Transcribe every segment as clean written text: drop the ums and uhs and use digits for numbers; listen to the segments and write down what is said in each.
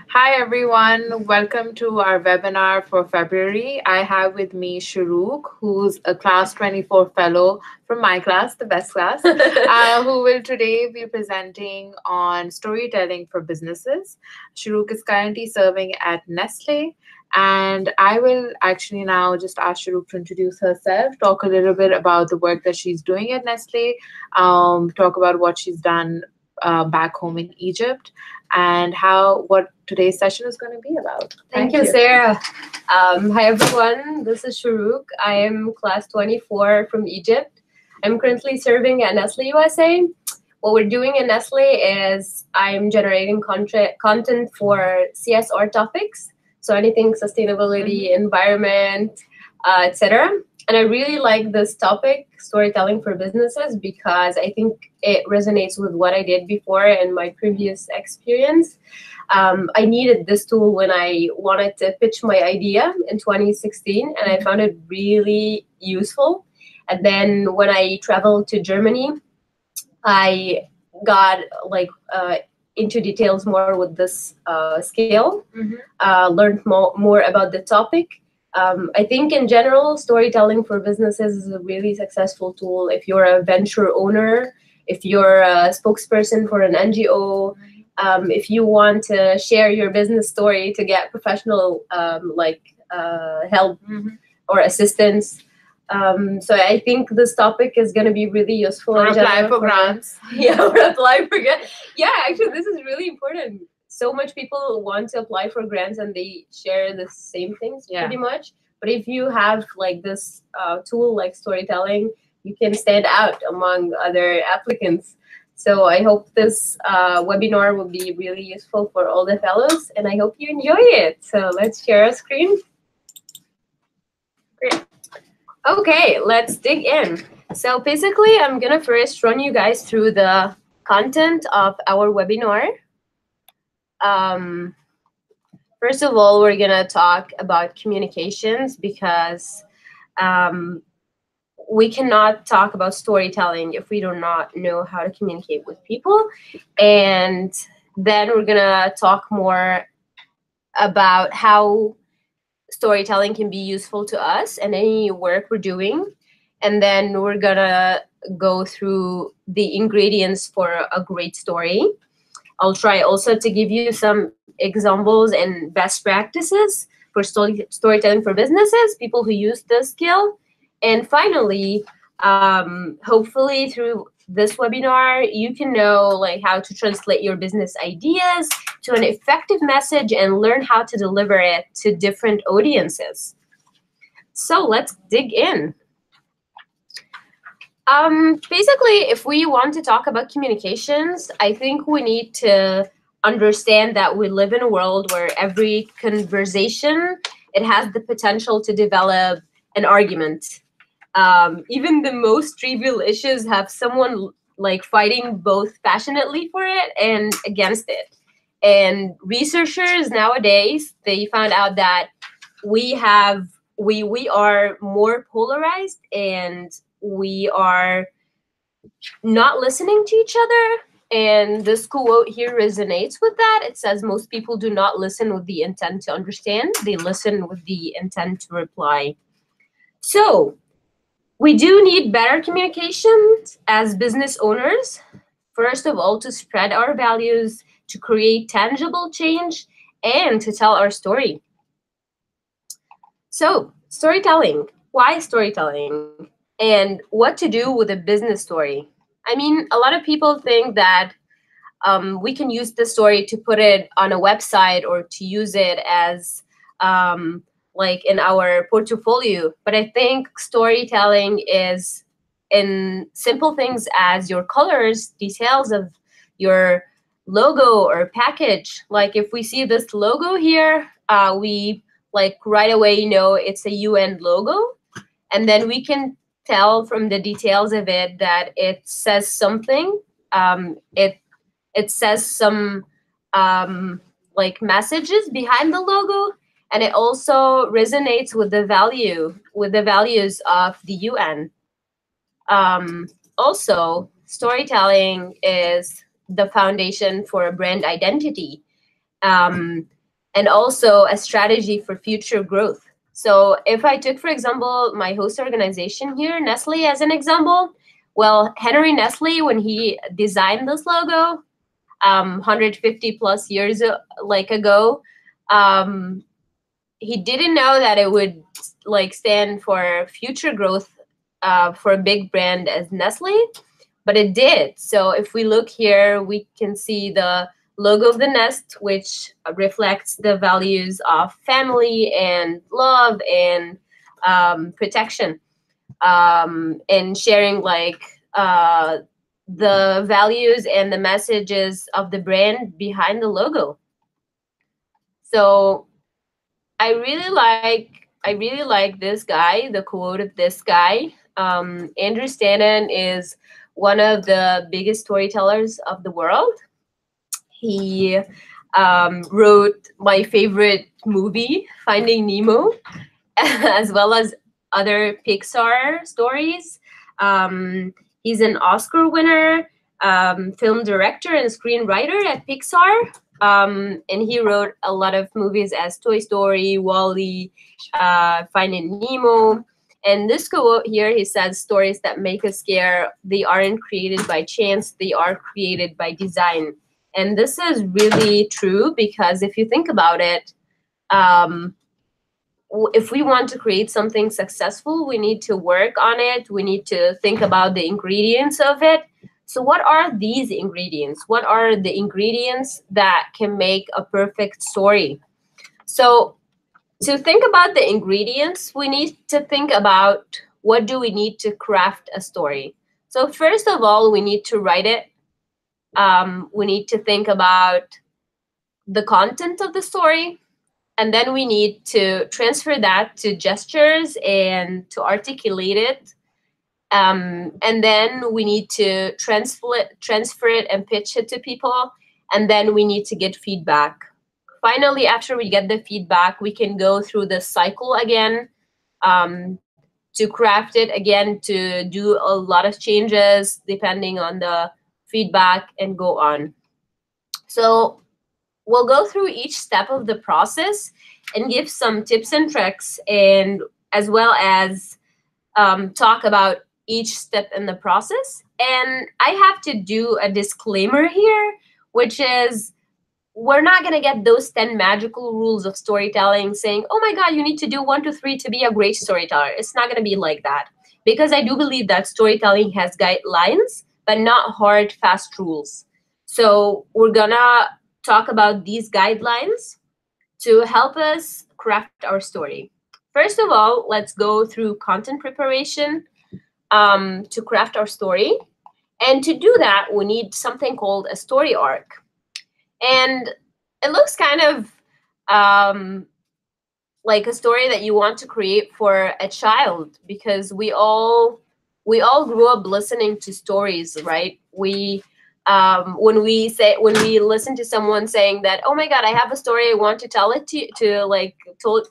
Hi, everyone. Welcome to our webinar for February. I have with me Shorouk, who's a Class 24 fellow from my class, the best class, who will today be presenting on storytelling for businesses. Shorouk is currently serving at Nestle. And I will actually now just ask Shorouk to introduce herself, talk a little bit about the work that she's doing at Nestle, talk about what she's done back home in Egypt, and how what today's session is going to be about. Thank you, Sarah. Hi, everyone. This is Shorouk. I am class 24 from Egypt. I'm currently serving at Nestle USA. What we're doing at Nestle is I'm generating content for CSR topics. So anything sustainability, environment, etc. And I really like this topic, storytelling for businesses, because I think it resonates with what I did before in my previous experience. I needed this tool when I wanted to pitch my idea in 2016, and I found it really useful. And then when I traveled to Germany, I got into details more with this skill, learned more about the topic. I think in general, storytelling for businesses is a really successful tool. If you're a venture owner, if you're a spokesperson for an NGO, if you want to share your business story to get professional help or assistance. So I think this topic is going to be really useful. Or apply for grants. Yeah, or apply for grants. Yeah, actually, this is really important. So much people want to apply for grants and they share the same things pretty much. But if you have like this tool like storytelling, you can stand out among other applicants. So I hope this webinar will be really useful for all the fellows, and I hope you enjoy it. So let's share our screen. Great. Okay, let's dig in. So basically, I'm going to first run you guys through the content of our webinar. First of all, we're going to talk about communications because we cannot talk about storytelling if we do not know how to communicate with people. And then we're going to talk more about how storytelling can be useful to us and any work we're doing. And then we're going to go through the ingredients for a great story. I'll try also to give you some examples and best practices for storytelling for businesses, people who use this skill. And finally, hopefully through this webinar, you can know like how to translate your business ideas to an effective message and learn how to deliver it to different audiences. So let's dig in. Basically, if we want to talk about communications, I think we need to understand that we live in a world where every conversation, it has the potential to develop an argument. Even the most trivial issues have someone like fighting both passionately for it and against it. And researchers nowadays, they found out that we are more polarized and we are not listening to each other. And this quote here resonates with that. It says most people do not listen with the intent to understand. They listen with the intent to reply. So we do need better communication as business owners. First of all, to spread our values, to create tangible change, and to tell our story. So storytelling. Why storytelling? And what to do with a business story. I mean, a lot of people think that we can use the story to put it on a website or to use it as like in our portfolio. But I think storytelling is in simple things as your colors, details of your logo or package. Like if we see this logo here, we like right away know it's a UN logo. And then we can tell from the details of it that it says something. It says some like messages behind the logo, and it also resonates with the values of the UN. Also, storytelling is the foundation for a brand identity. and also a strategy for future growth. So if I took, for example, my host organization here, Nestle, as an example, well, Henry Nestle, when he designed this logo 150 plus years ago, um, he didn't know that it would like stand for future growth for a big brand as Nestle, but it did. So if we look here, we can see the logo of the nest, which reflects the values of family and love and protection, and sharing like the values and the messages of the brand behind the logo. So I really like this guy, the quote of this guy. Andrew Stanton is one of the biggest storytellers of the world. He wrote my favorite movie, Finding Nemo, as well as other Pixar stories. He's an Oscar winner, film director, and screenwriter at Pixar. And he wrote a lot of movies as Toy Story, Wall-E, Finding Nemo. And this quote here, he says, stories that make us scare, they aren't created by chance, they are created by design. And this is really true because if you think about it, um, if we want to create something successful, we need to work on it. We need to think about the ingredients of it. So what are these ingredients? What are the ingredients that can make a perfect story? So to think about the ingredients, we need to think about what do we need to craft a story. So first of all, we need to write it. We need to think about the content of the story. And then we need to transfer that to gestures and to articulate it. And then we need to transfer it and pitch it to people. And then we need to get feedback. Finally, after we get the feedback, we can go through the cycle again, to craft it again, to do a lot of changes depending on the feedback and go on. So we'll go through each step of the process and give some tips and tricks, and as well as talk about each step in the process. And I have to do a disclaimer here, which is we're not going to get those 10 magical rules of storytelling saying, oh my God, you need to do 1, 2, 3 to be a great storyteller. It's not going to be like that, because I do believe that storytelling has guidelines, but not hard, fast rules. So we're going to talk about these guidelines to help us craft our story. First of all, let's go through content preparation to craft our story. And to do that, we need something called a story arc. And it looks kind of like a story that you want to create for a child, because we all grew up listening to stories, right? When we listen to someone saying that, oh my God, I have a story, I want to tell it to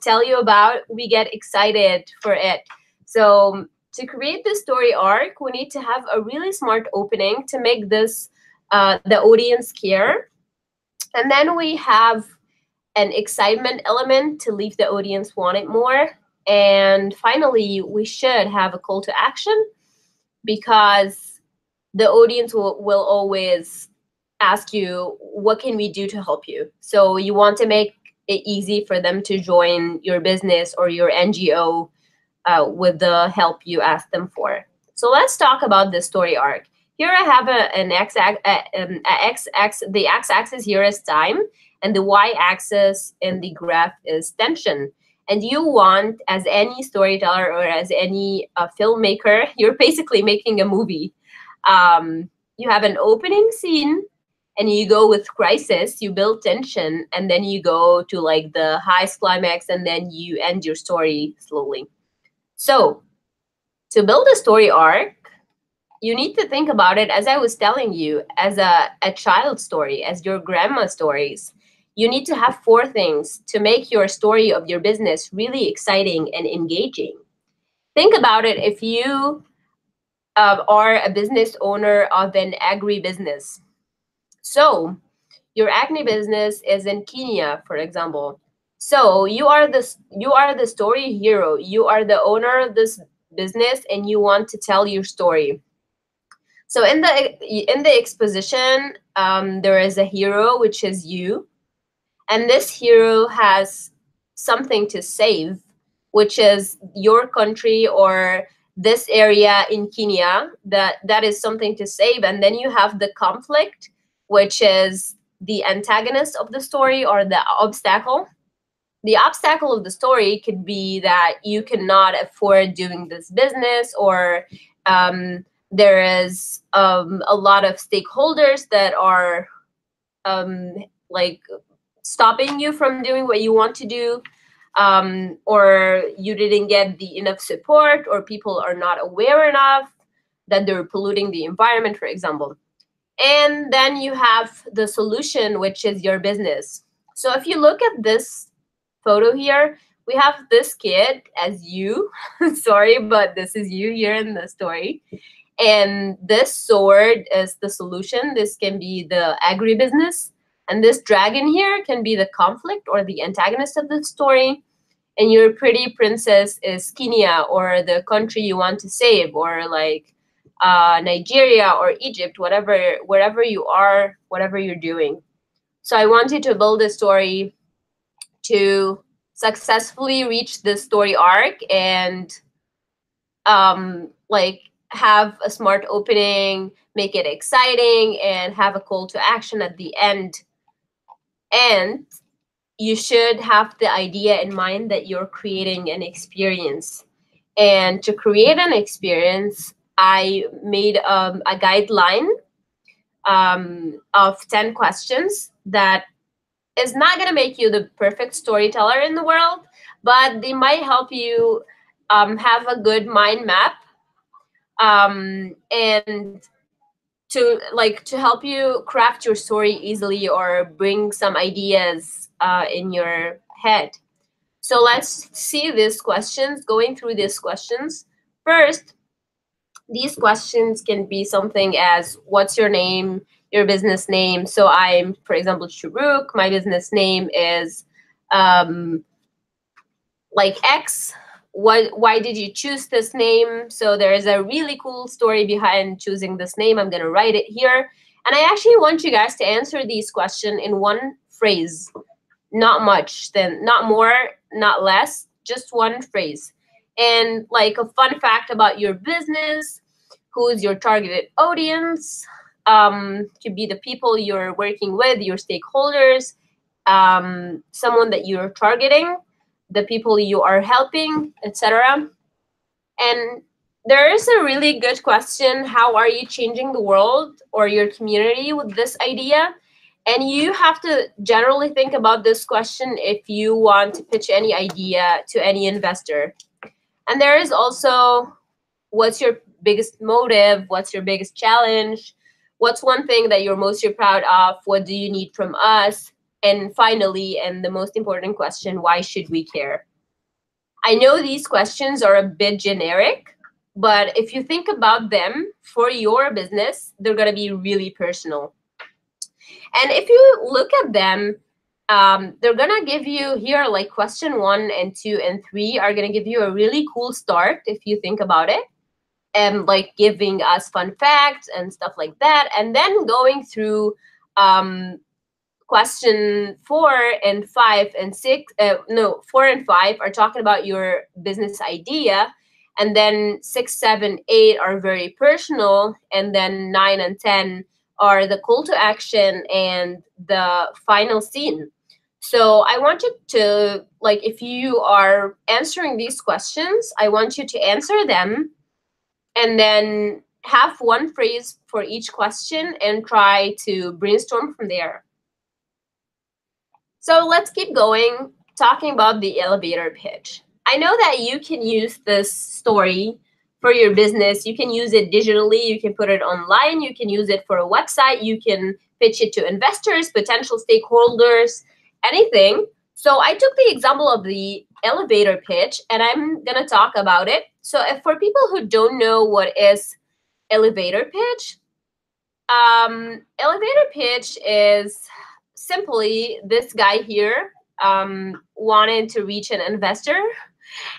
tell you about, we get excited for it. So to create this story arc, we need to have a really smart opening to make this the audience care. And then we have an excitement element to leave the audience wanting more. And finally, we should have a call to action, because the audience will always ask you, what can we do to help you? So you want to make it easy for them to join your business or your NGO with the help you ask them for. So let's talk about the story arc. Here I have the x-axis here is time, and the y-axis in the graph is tension. And you want, as any storyteller or as any filmmaker, you're basically making a movie. You have an opening scene, and you go with crisis, you build tension, and then you go to like the highest climax, and then you end your story slowly. So to build a story arc, you need to think about it, as I was telling you, as a child story, as your grandma stories. You need to have 4 things to make your story of your business really exciting and engaging. Think about it. If you are a business owner of an agribusiness, so your acne business is in Kenya, for example. So you are the story hero. You are the owner of this business, and you want to tell your story. So in the exposition, there is a hero, which is you, and this hero has something to save, which is your country or this area in Kenya. That is something to save, and then you have the conflict, which is the antagonist of the story or the obstacle. The obstacle of the story could be that you cannot afford doing this business, or there is a lot of stakeholders that are um, like stopping you from doing what you want to do, or you didn't get the enough support, or people are not aware enough that they're polluting the environment, for example. And then you have the solution, which is your business. So if you look at this photo here, we have this kid as you. Sorry, but this is you here in the story. And this sword is the solution. This can be the agribusiness. And this dragon here can be the conflict or the antagonist of the story. And your pretty princess is Kenya, or the country you want to save, or like Nigeria or Egypt, wherever you are, whatever you're doing. So I want you to build a story to successfully reach this story arc, and like have a smart opening, make it exciting, and have a call to action at the end. And you should have the idea in mind that you're creating an experience. And to create an experience, I made a guideline of 10 questions that is not going to make you the perfect storyteller in the world, but they might help you have a good mind map, and to help you craft your story easily, or bring some ideas in your head. So let's see these questions, going through these questions. First, these questions can be something as, what's your name, your business name? So I'm, for example, Shorouk. My business name is like X. Why did you choose this name? So there is a really cool story behind choosing this name. I'm going to write it here. And I actually want you guys to answer these questions in one phrase. Not much, then not more, not less, just one phrase. And like a fun fact about your business, who's your targeted audience, could be the people you're working with, your stakeholders, someone that you're targeting, the people you are helping, etc. And there is a really good question: how are you changing the world or your community with this idea? And you have to generally think about this question if you want to pitch any idea to any investor. And there is also, what's your biggest motive? What's your biggest challenge? What's one thing that you're proud of? What do you need from us? And finally, and the most important question, why should we care? I know these questions are a bit generic, but if you think about them for your business, they're going to be really personal. And if you look at them, they're going to give you here, like question 1 and 2 and 3 are going to give you a really cool start if you think about it, and like giving us fun facts and stuff like that. And then going through question 4 and 5 and 6, 4 and 5 are talking about your business idea. And then 6, 7, 8 are very personal. And then 9 and 10 are the call to action and the final scene. So I want you to, like, if you are answering these questions, I want you to answer them and then have one phrase for each question and try to brainstorm from there. So let's keep going, talking about the elevator pitch. I know that you can use this story for your business. You can use it digitally. You can put it online. You can use it for a website. You can pitch it to investors, potential stakeholders, anything. So I took the example of the elevator pitch, and I'm going to talk about it. So if for people who don't know what is elevator pitch is simply, this guy here wanted to reach an investor,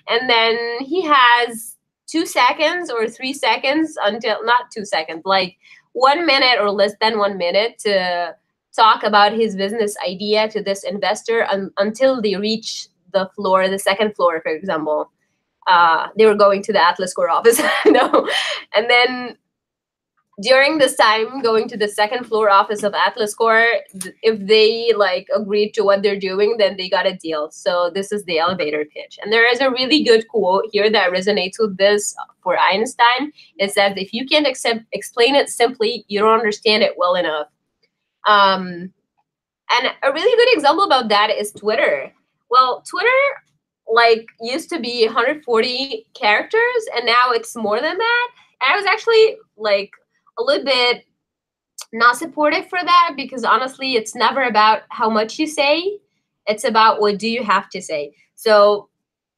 and then he has 2 seconds or 3 seconds until, not 2 seconds, like 1 minute or less than 1 minute to talk about his business idea to this investor until they reach the floor, the second floor, for example. They were going to the Atlas Core office. No. And then during this time going to the second floor office of Atlas Core, if they like agreed to what they're doing, then they got a deal. So this is the elevator pitch. And there is a really good quote here that resonates with this for Einstein. It says, if you can't explain it simply, you don't understand it well enough. And a really good example about that is Twitter. Well, Twitter like used to be 140 characters, and now it's more than that. And I was actually like a little bit not supportive for that, because honestly, it's never about how much you say. It's about what do you have to say. So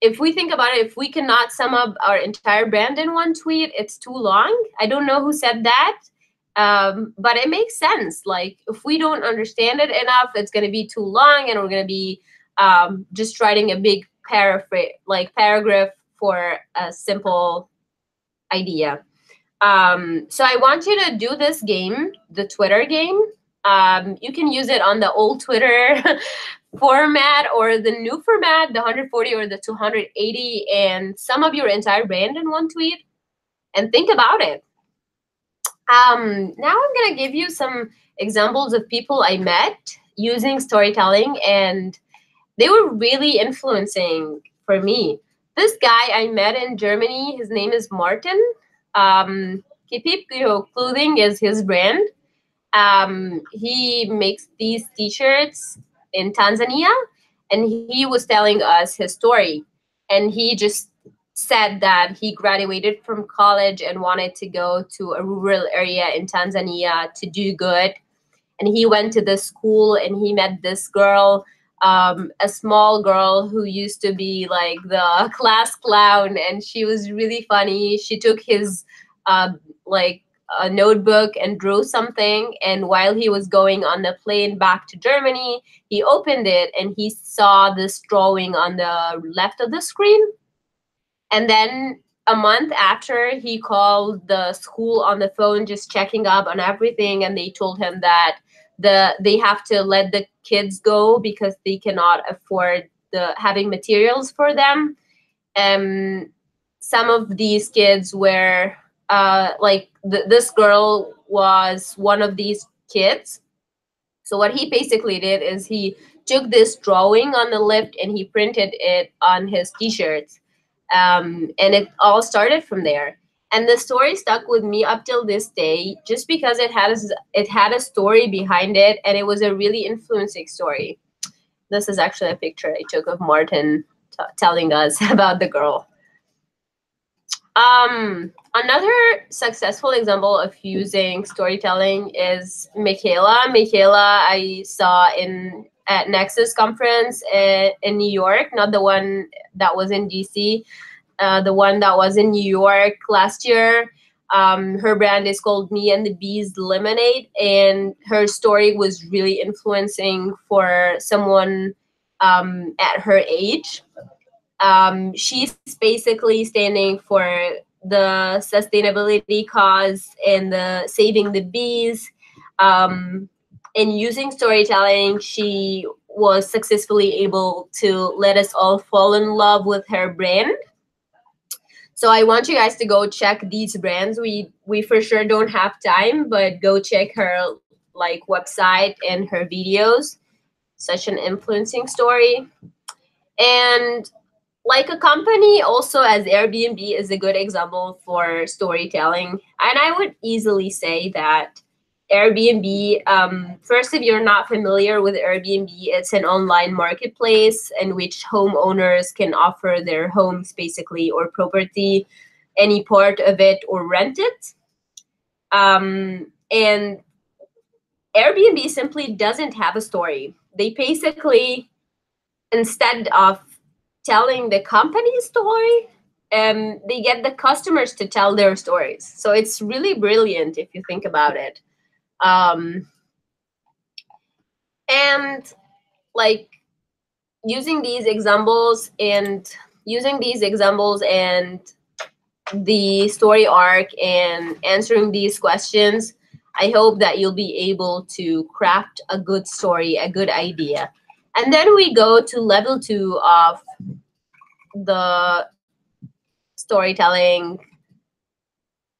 if we think about it, if we cannot sum up our entire brand in one tweet, it's too long. I don't know who said that, but it makes sense. Like if we don't understand it enough, it's going to be too long, and we're going to be just writing a big paragraph for a simple idea. So I want you to do this game, the Twitter game. You can use it on the old Twitter format or the new format, the 140 or the 280, and sum up your entire brand in one tweet and think about it. Now I'm going to give you some examples of people I met using storytelling, and they were really influencing for me. This guy I met in Germany, his name is Martin. Kipip Clothing is his brand. He makes these t-shirts in Tanzania, and he was telling us his story. And he just said that he graduated from college and wanted to go to a rural area in Tanzania to do good. And he went to this school and he met this girl, a small girl who used to be like the class clown, and she was really funny. She took his like a notebook and drew something, and while he was going on the plane back to Germany, he opened it and he saw this drawing on the left of the screen. And then a month after, he called the school on the phone, just checking up on everything, and they told him that they have to let the kids go because they cannot afford having materials for them. Some of these kids were this girl was one of these kids. So what he basically did is he took this drawing on the lift and he printed it on his t-shirts. And it all started from there. And the story stuck with me up till this day, just because it had a story behind it, and it was a really influencing story. This is actually a picture I took of Martin telling us about the girl. Another successful example of using storytelling is Michaela. Michaela I saw at Nexus conference in New York, not the one that was in DC, the one that was in New York last year. Her brand is called Me and the Bees Lemonade, and her story was really influencing for someone at her age. She's basically standing for the sustainability cause and the saving the bees. And using storytelling, she was successfully able to let us all fall in love with her brand. So I want you guys to go check these brands. We for sure don't have time, but go check her like website and her videos. Such an influencing story. And like a company also as Airbnb is a good example for storytelling. And I would easily say that Airbnb, first, if you're not familiar with Airbnb, it's an online marketplace in which homeowners can offer their homes basically or property, any part of it, or rent it. And Airbnb simply doesn't have a story. They basically, instead of telling the company's story, they get the customers to tell their stories. So it's really brilliant if you think about it. And like using these examples and the story arc and answering these questions, I hope that you'll be able to craft a good story, a good idea. And then we go to level 2 of the storytelling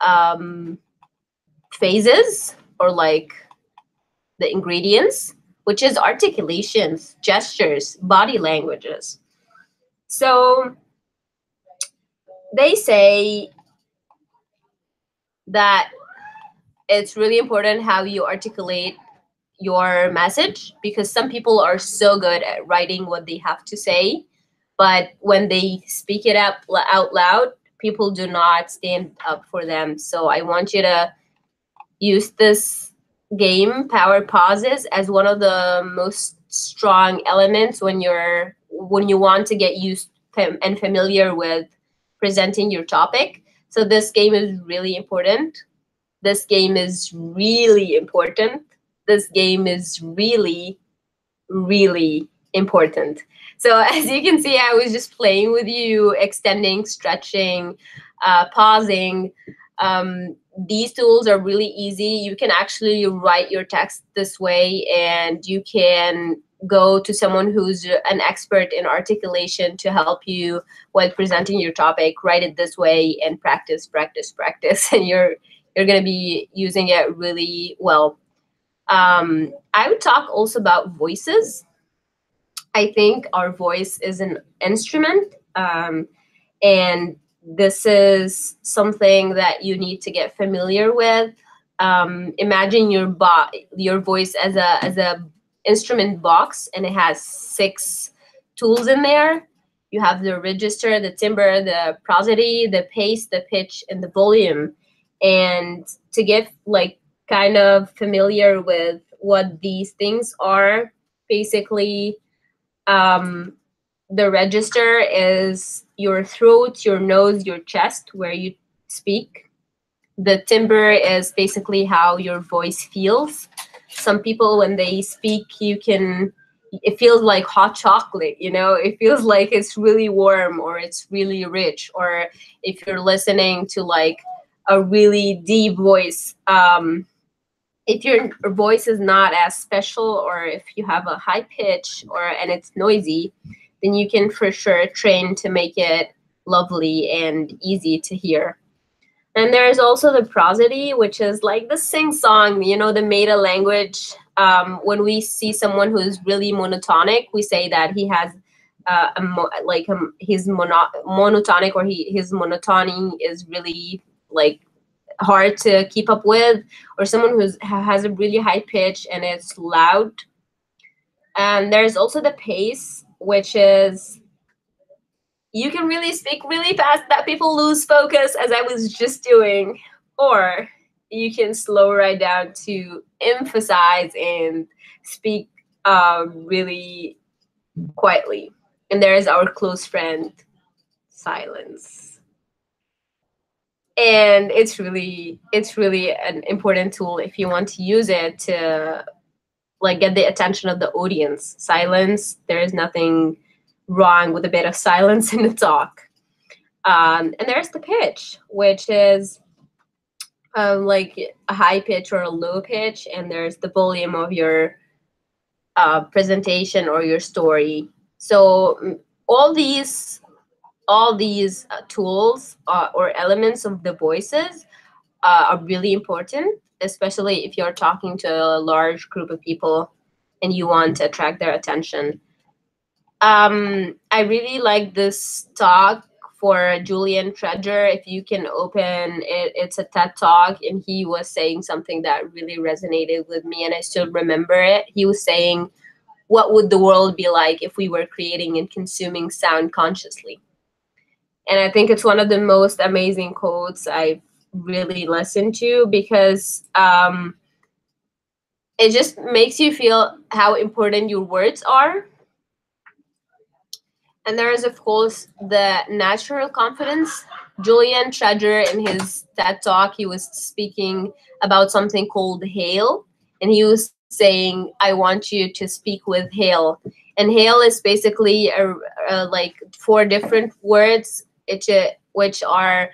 um, phases, or like the ingredients, which is articulations, gestures, body languages. So they say that it's really important how you articulate your message, because some people are so good at writing what they have to say, but when they speak it out loud, people do not stand up for them. So I want you to use this game, power pauses, as one of the most strong elements when you want to get used and familiar with presenting your topic. So this game is really important. This game is really important. This game is really, really important. So as you can see, I was just playing with you, extending, stretching, pausing. These tools are really easy. You can actually write your text this way, and you can go to someone who's an expert in articulation to help you while presenting your topic. Write it this way and practice, practice, practice, and you're going to be using it really well. I would talk also about voices. I think our voice is an instrument, and this is something that you need to get familiar with. Imagine your voice as a instrument box, and it has 6 tools in there. You have the register, the timbre, the prosody, the pace, the pitch, and the volume. And to get like kind of familiar with what these things are, basically, um, the register is your throat, your nose, your chest, where you speak. The timbre is basically how your voice feels. Some people, when they speak, it feels like hot chocolate, it feels like it's really warm, or it's really rich. Or if you're listening to like a really deep voice, if your voice is not as special, or if you have a high pitch and it's noisy, then you can for sure train to make it lovely and easy to hear. And there's also the prosody, which is like the sing song, the meta language. When we see someone who's really monotonic, we say that he has he's monotonic, or his monotony is really like hard to keep up with, or someone who has a really high pitch and it's loud. And there's also the pace, which is you can really speak really fast that people lose focus, as I was just doing, or you can slow right down to emphasize and speak really quietly. And there is our close friend, silence. And it's really an important tool if you want to use it to like get the attention of the audience. Silence, there is nothing wrong with a bit of silence in the talk. And there's the pitch, which is like a high pitch or a low pitch, and there's the volume of your presentation or your story. So all these tools or elements of the voices are really important, especially if you're talking to a large group of people and you want to attract their attention. I really like this talk for Julian Treasure. If you can open it, it's a TED talk, and he was saying something that really resonated with me, and I still remember it. He was saying, what would the world be like if we were creating and consuming sound consciously? And I think it's one of the most amazing quotes I've really listened to, because it just makes you feel how important your words are. And there is, of course, the natural confidence. Julian Treasure, in his TED talk, he was speaking about something called hail, and he was saying, I want you to speak with hail. And hail is basically like 4 different words, which are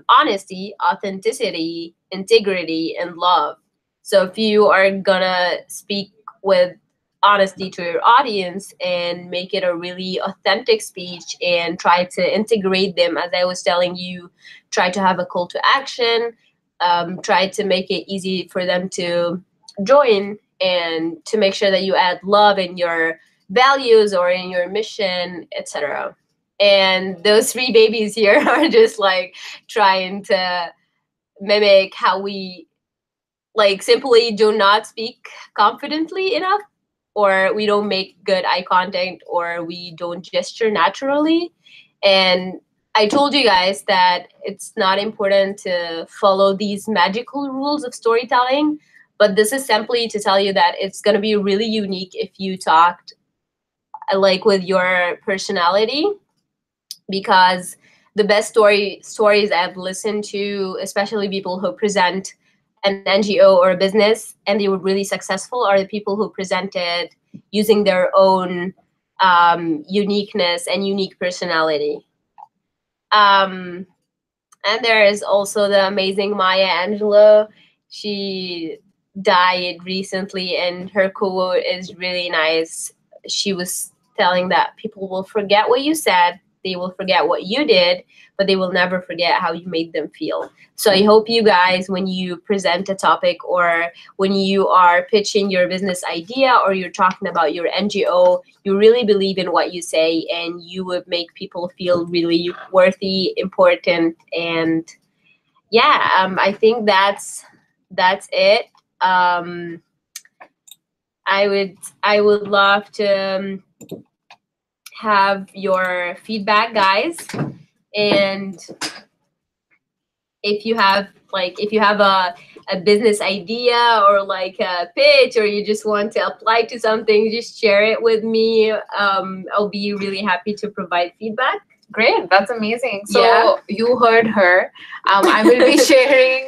honesty, authenticity, integrity, and love. So if you are gonna speak with honesty to your audience and make it a really authentic speech and try to integrate them, as I was telling you, try to have a call to action, try to make it easy for them to join, and to make sure that you add love in your values or in your mission, etc. And those 3 babies here are just like trying to mimic how we like simply do not speak confidently enough, or we don't make good eye contact, or we don't gesture naturally. And I told you guys that it's not important to follow these magical rules of storytelling, but this is simply to tell you that it's going to be really unique if you talked like with your personality, because the best stories I've listened to, especially people who present an NGO or a business and they were really successful, are the people who presented using their own uniqueness and unique personality. And there is also the amazing Maya Angelou. She died recently, and her quote is really nice. She was telling that people will forget what you said, they will forget what you did, but they will never forget how you made them feel. So I hope you guys, when you present a topic or when you are pitching your business idea or you're talking about your NGO, you really believe in what you say and you would make people feel really worthy, important, and yeah, I think that's it. I would love to have your feedback, guys, and if you have a business idea or like a pitch, or you just want to apply to something, just share it with me. I'll be really happy to provide feedback. Great, that's amazing. So Yeah. you heard her. I will be sharing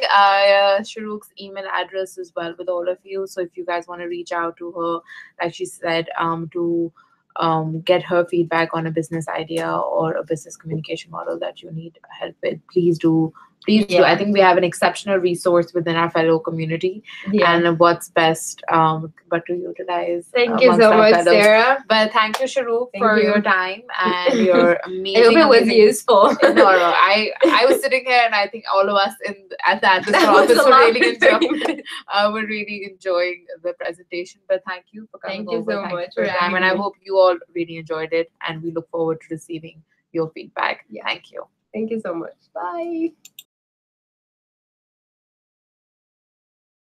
Shorouk's email address as well with all of you. So if you guys want to reach out to her, like she said, to get her feedback on a business idea or a business communication model that you need help with, please do. Please do. I think we have an exceptional resource within our fellow community, and what's best but to utilize. Thank you so much, fellows. Sarah. But thank you, Shorouk, Thank for you. your time and your amazing. I hope it was amazing- useful. No. I was sitting here, and I think all of us at this That was office a were lot really of 30 enjoying. minutes. We're really enjoying the presentation. But thank you for coming Thank you over. so Thank much for your for time, having and I me. hope you all really enjoyed it. And we look forward to receiving your feedback. Yeah. Thank you. Thank you so much. Bye.